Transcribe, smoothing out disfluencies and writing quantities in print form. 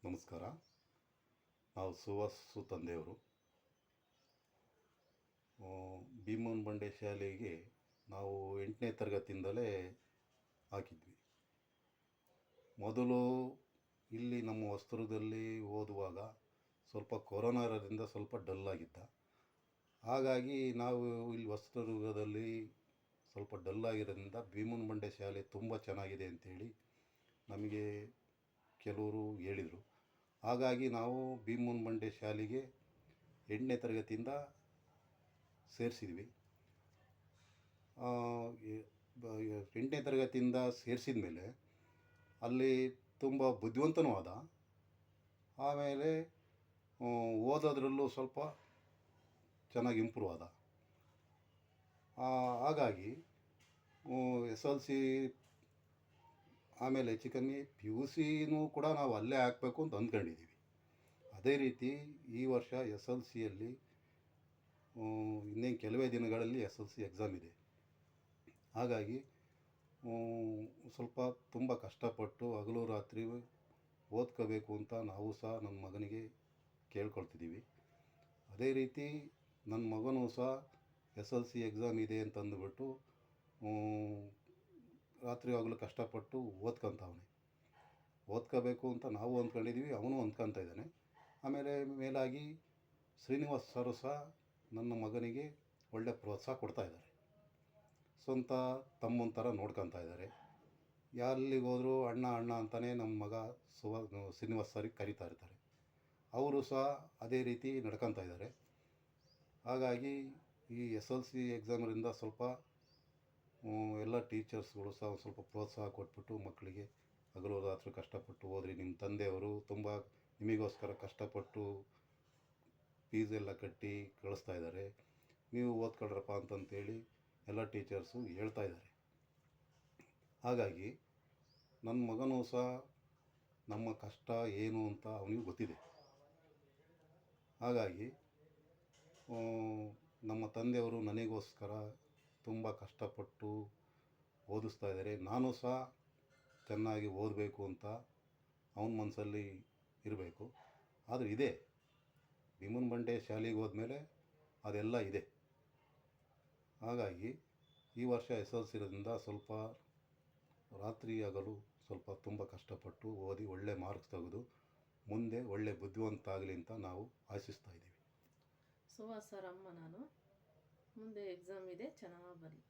ನಮಸ್ಕಾರ. ನಾವು ಸುವಾಸು ತಂದೆಯವರು. ಭೀಮನ್ ಬಂಡೆ ಶಾಲೆಗೆ ನಾವು 8ನೇ ತರಗತಿಯಿಂದಲೇ ಹಾಕಿದ್ವಿ. ಮೊದಲು ಇಲ್ಲಿ ನಮ್ಮ ವಸ್ತುರದಲ್ಲಿ ಓದುವಾಗ ಸ್ವಲ್ಪ ಕೊರೋನಾ ಇರೋದ್ರಿಂದ ಸ್ವಲ್ಪ ಡಲ್ ಆಗಿದ್ದ. ಹಾಗಾಗಿ ನಾವು ಇಲ್ಲಿ ವಸ್ತುರ್ಗದಲ್ಲಿ ಸ್ವಲ್ಪ ಡಲ್ ಆಗಿರೋದ್ರಿಂದ ಭೀಮನ್ ಬಂಡೆ ಶಾಲೆ ತುಂಬ ಚೆನ್ನಾಗಿದೆ ಅಂಥೇಳಿ ನಮಗೆ ಕೆಲವರು ಹೇಳಿದರು. ಹಾಗಾಗಿ ನಾವು ಭೀಮನ್ ಬಂಡೆ ಶಾಲೆಗೆ 8ನೇ ತರಗತಿಯಿಂದ ಸೇರಿಸಿದ್ವಿ. 8ನೇ ತರಗತಿಯಿಂದ ಸೇರಿಸಿದ ಮೇಲೆ ಅಲ್ಲಿ ತುಂಬ ಬುದ್ಧಿವಂತನೂ ಆದ. ಆಮೇಲೆ ಓದೋದ್ರಲ್ಲೂ ಸ್ವಲ್ಪ ಚೆನ್ನಾಗಿ ಇಂಪ್ರೂವ್ ಆದ. ಹಾಗಾಗಿ SLC ಆಮೇಲೆ ಹೆಚ್ಚು ಕಮ್ಮಿ PUCನೂ ಕೂಡ ನಾವು ಅಲ್ಲೇ ಹಾಕಬೇಕು ಅಂತ ಅಂದ್ಕೊಂಡಿದ್ದೀವಿ. ಅದೇ ರೀತಿ ಈ ವರ್ಷ SLCಯಲ್ಲಿ ಇನ್ನೇನು ಕೆಲವೇ ದಿನಗಳಲ್ಲಿ SLC ಎಕ್ಸಾಮ್ ಇದೆ. ಹಾಗಾಗಿ ಸ್ವಲ್ಪ ತುಂಬ ಕಷ್ಟಪಟ್ಟು ಹಗಲು ರಾತ್ರಿ ಓದ್ಕೋಬೇಕು ಅಂತ ನಾವು ಸಹ ನನ್ನ ಮಗನಿಗೆ ಕೇಳ್ಕೊಳ್ತಿದ್ದೀವಿ. ಅದೇ ರೀತಿ ನನ್ನ ಮಗನೂ ಸಹ SLC ಎಕ್ಸಾಮ್ ಇದೆ ಅಂತಂದುಬಿಟ್ಟು ರಾತ್ರಿ ಹಗಲು ಕಷ್ಟಪಟ್ಟು ಓದ್ಕೊತಾವನೆ. ಓದ್ಕೋಬೇಕು ಅಂತ ನಾವು ಅಂದ್ಕೊಂಡಿದ್ದೀವಿ, ಅವನು ಅಂದ್ಕೊತಾ ಇದ್ದಾನೆ. ಆಮೇಲೆ ಮೇಲಾಗಿ ಶ್ರೀನಿವಾಸ್ ಸರು ಸಹ ನನ್ನ ಮಗನಿಗೆ ಒಳ್ಳೆ ಪ್ರೋತ್ಸಾಹ ಕೊಡ್ತಾ ಇದ್ದಾರೆ. ಸ್ವಂತ ತಮ್ಮನ ಥರ ನೋಡ್ಕೊತಾ ಇದ್ದಾರೆ. ಎಲ್ಲಿಗೆ ಹೋದರೂ ಅಣ್ಣ ಅಣ್ಣ ಅಂತಲೇ ನಮ್ಮ ಮಗ ಶ್ರೀನಿವಾಸ್ ಸರಿಗೆ ಕರಿತಾ ಇರ್ತಾರೆ. ಅವರು ಸಹ ಅದೇ ರೀತಿ ನಡ್ಕೊತಾ ಇದ್ದಾರೆ. ಹಾಗಾಗಿ ಈ SLC ಎಕ್ಸಾಮರಿಂದ ಸ್ವಲ್ಪ ಎಲ್ಲ ಟೀಚರ್ಸ್ಗಳು ಸಹ ಸ್ವಲ್ಪ ಪ್ರೋತ್ಸಾಹ ಕೊಟ್ಬಿಟ್ಟು ಮಕ್ಕಳಿಗೆ ಹಗಲು ರಾತ್ರಿ ಕಷ್ಟಪಟ್ಟು ಓದ್ರಿ, ನಿಮ್ಮ ತಂದೆಯವರು ತುಂಬ ನಿಮಗೋಸ್ಕರ ಕಷ್ಟಪಟ್ಟು ಫೀಸ್ ಎಲ್ಲ ಕಟ್ಟಿ ಕಳಿಸ್ತಾ ಇದ್ದಾರೆ, ನೀವು ಓದ್ಕೊಳ್ರಪ್ಪ ಅಂತಂತೇಳಿ ಎಲ್ಲ ಟೀಚರ್ಸು ಹೇಳ್ತಾ ಇದ್ದಾರೆ. ಹಾಗಾಗಿ ನನ್ನ ಮಗನೂ ಸಹ ನಮ್ಮ ಕಷ್ಟ ಏನು ಅಂತ ಅವನಿಗೆ ಗೊತ್ತಿದೆ. ಹಾಗಾಗಿ ನಮ್ಮ ತಂದೆಯವರು ನನಗೋಸ್ಕರ ತುಂಬ ಕಷ್ಟಪಟ್ಟು ಓದಿಸ್ತಾ ಇದ್ದಾರೆ. ನಾನು ಸಹ ಚೆನ್ನಾಗಿ ಓದಬೇಕು ಅಂತ ಅವನ ಮನಸ್ಸಲ್ಲಿ ಇರಬೇಕು. ಆದರೆ ಇದೆ, ಭೀಮನ್ ಬಂಡೆ ಶಾಲೆಗೆ ಹೋದ್ಮೇಲೆ ಅದೆಲ್ಲ ಇದೆ. ಹಾಗಾಗಿ ಈ ವರ್ಷ SLC ಇರೋದ್ರಿಂದ ಸ್ವಲ್ಪ ರಾತ್ರಿ ಹಗಲು ಸ್ವಲ್ಪ ತುಂಬ ಕಷ್ಟಪಟ್ಟು ಓದಿ ಒಳ್ಳೆ ಮಾರ್ಕ್ಸ್ ತೆಗೆದು ಮುಂದೆ ಒಳ್ಳೆ ಬುದ್ಧಿವಂತ ಆಗಲಿ ಅಂತ ನಾವು ಆಶಿಸ್ತಾ ಇದ್ದೀವಿ. ಸುಹಾಸ್ ಸರ್ ಅಮ್ಮ ನಾನು. ಮುಂದೆ ಎಕ್ಸಾಮ್ ಇದೆ, ಚೆನ್ನಾಗಿ ಬರಲಿ.